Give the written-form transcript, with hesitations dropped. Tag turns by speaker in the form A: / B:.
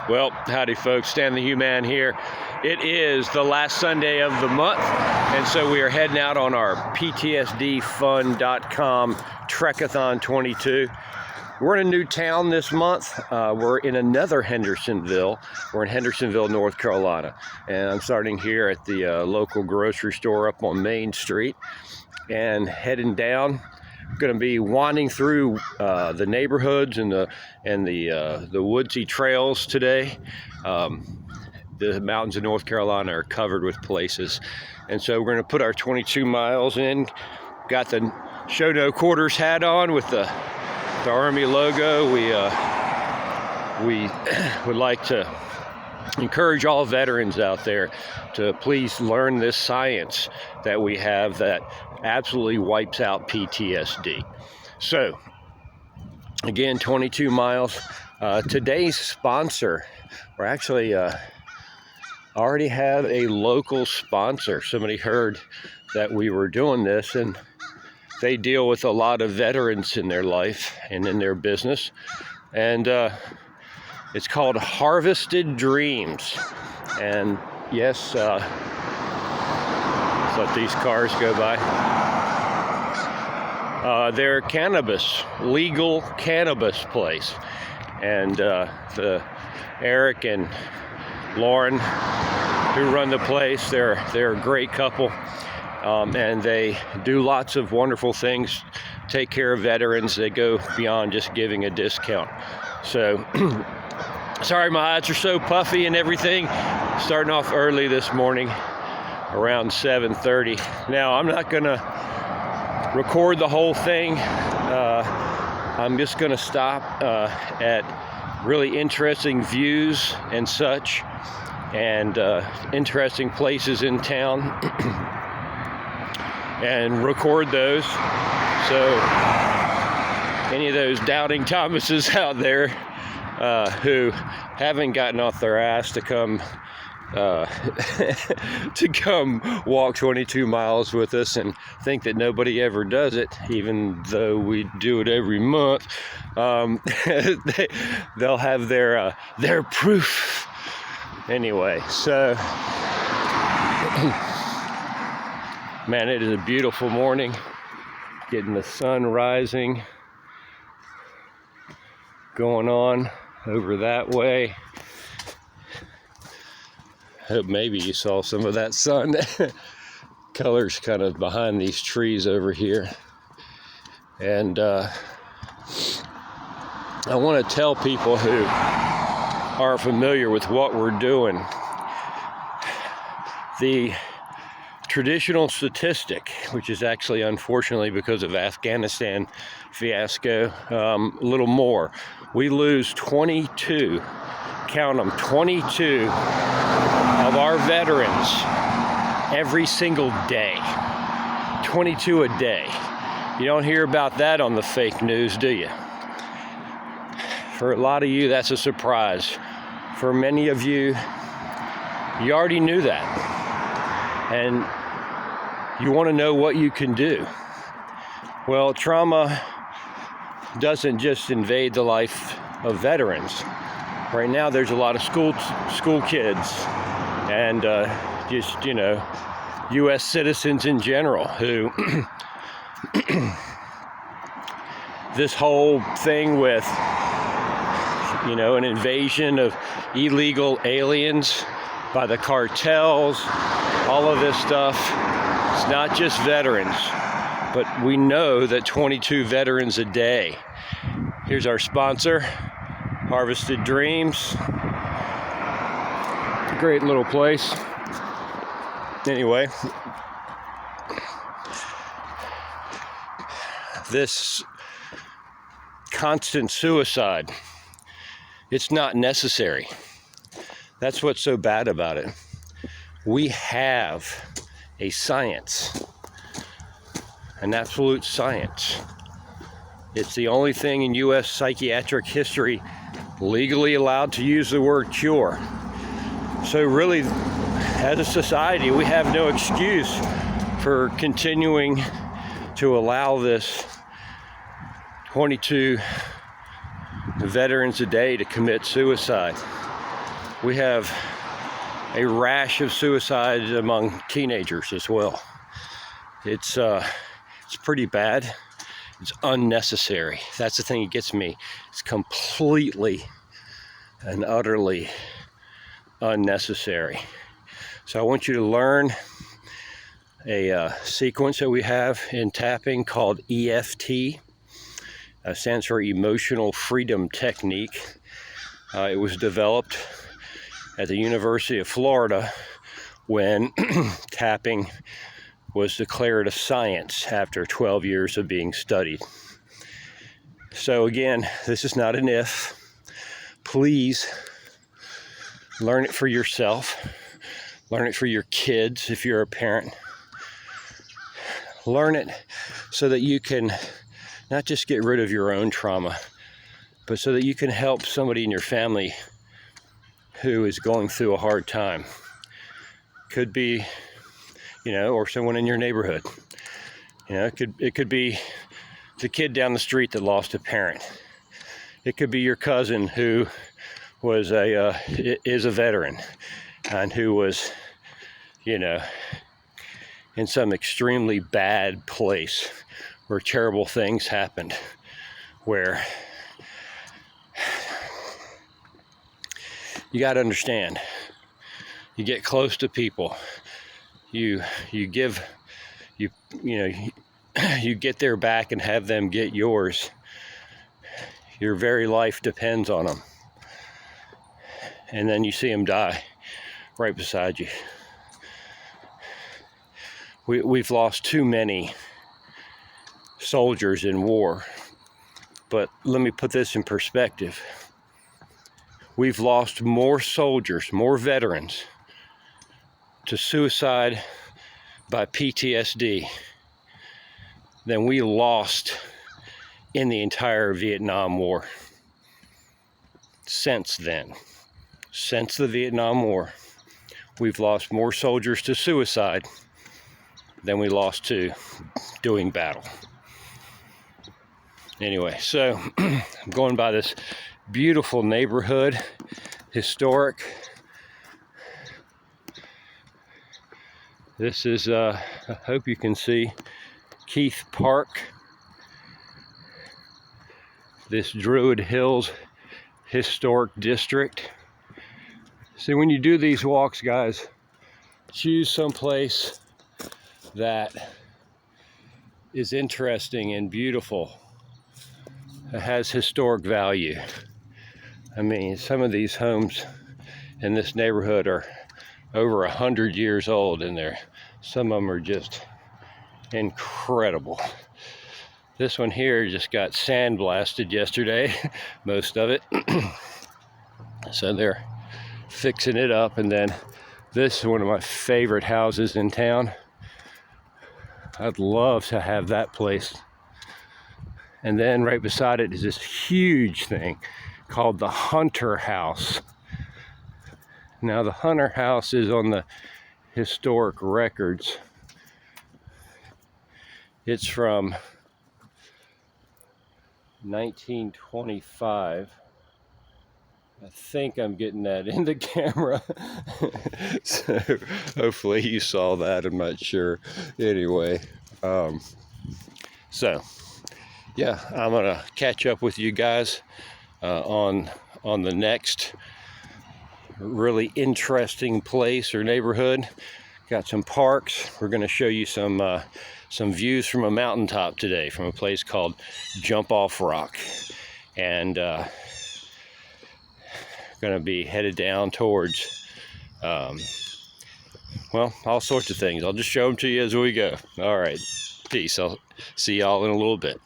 A: Well, howdy folks, Stan the Human here. It is the last Sunday of the month, and so we are heading out on our PTSDfun.com Trekk-A-Thon 22. We're in a new town this month. We're in another Hendersonville. We're in Hendersonville, North Carolina. And I'm starting here at the local grocery store up on Main Street and heading down. Going to be wanding through the neighborhoods and the woodsy trails today. The mountains of North Carolina are covered with places, and so we're going to put our 22 miles in. Got the show no quarters hat on with the Army logo. We would like to encourage all veterans out there to please learn this science that we have that absolutely wipes out PTSD. So again, 22 miles. Today's sponsor, we're actually already have a local sponsor. Somebody heard that we were doing this, and they deal with a lot of veterans in their life and in their business, and it's called Harvested Dreams. And yes, let's let these cars go by. They're legal cannabis place, and Eric and Lauren, who run the place, they're a great couple, and they do lots of wonderful things, take care of veterans. They go beyond just giving a discount. So sorry my eyes are so puffy and everything. Starting off early this morning around 7:30. Now I'm not gonna record the whole thing. I'm just gonna stop at really interesting views and such, and interesting places in town and record those. So any of those doubting Thomases out there who haven't gotten off their ass to come to come walk 22 miles with us and think that nobody ever does it, even though we do it every month, they'll have their proof. Anyway, so man, it is a beautiful morning. Getting the sun rising, going on over that way. Hope maybe you saw some of that sun. Colors kind of behind these trees over here. And I want to tell people who are familiar with what we're doing, the traditional statistic, which is actually unfortunately because of Afghanistan fiasco, a little more. We lose 22, count them, 22 of our veterans every single day. 22 a day. You don't hear about that on the fake news, do you? For a lot of you, that's a surprise. For many of you, you already knew that. And you want to know what you can do. Well, trauma doesn't just invade the life of veterans. Right now, there's a lot of school kids and just, U.S. citizens in general who this whole thing with, an invasion of illegal aliens by the cartels, all of this stuff, it's not just veterans, but we know that 22 veterans a day. Here's our sponsor, Harvested Dreams. It's a great little place. Anyway, this constant suicide, it's not necessary. That's what's so bad about it. We have a science, an absolute science. It's the only thing in U.S. psychiatric history legally allowed to use the word cure. So really, as a society, we have no excuse for continuing to allow this 22 veterans a day to commit suicide. we have a rash of suicides among teenagers as well. It's pretty bad. It's unnecessary. That's the thing that gets me. It's completely and utterly unnecessary. So I want you to learn a sequence that we have in tapping called EFT. Stands for Emotional Freedom Technique. It was developed at the University of Florida when tapping was declared a science after 12 years of being studied. So again, this is not an if. Please learn it for yourself. Learn it for your kids if you're a parent. Learn it so that you can not just get rid of your own trauma, but so that you can help somebody in your family who is going through a hard time. Could be, or someone in your neighborhood. It could be the kid down the street that lost a parent. It could be your cousin who was is a veteran and who was, in some extremely bad place where terrible things happened, where you got to understand, you get close to people, you get their back and have them get yours. Your very life depends on them. And then you see them die right beside you. We've lost too many soldiers in war. But let me put this in perspective. We've lost more soldiers, more veterans to suicide by PTSD than we lost in the entire Vietnam War. Since then, since the Vietnam War, we've lost more soldiers to suicide than we lost to doing battle. Anyway, so I'm going by this beautiful neighborhood, historic. This is, I hope you can see, Keith Park. This Druid Hills Historic District. See, when you do these walks, guys, choose someplace that is interesting and beautiful. It has historic value. I mean, some of these homes in this neighborhood are over 100 years old, and some of them are just incredible. This one here just got sandblasted yesterday, most of it. So they're fixing it up. And then this is one of my favorite houses in town. I'd love to have that place. And then right beside it is this huge thing called the Hunter House. Now the Hunter House is on the historic records. It's from 1925. I think I'm getting that in the camera. So hopefully you saw that. I'm not sure. Anyway, so yeah, I'm gonna catch up with you guys on the next really interesting place or neighborhood. Got some parks. We're gonna show you some views from a mountaintop today, from a place called Jump Off Rock, and gonna be headed down towards well, all sorts of things. I'll just show them to you as we go. All right, peace. I'll see y'all in a little bit.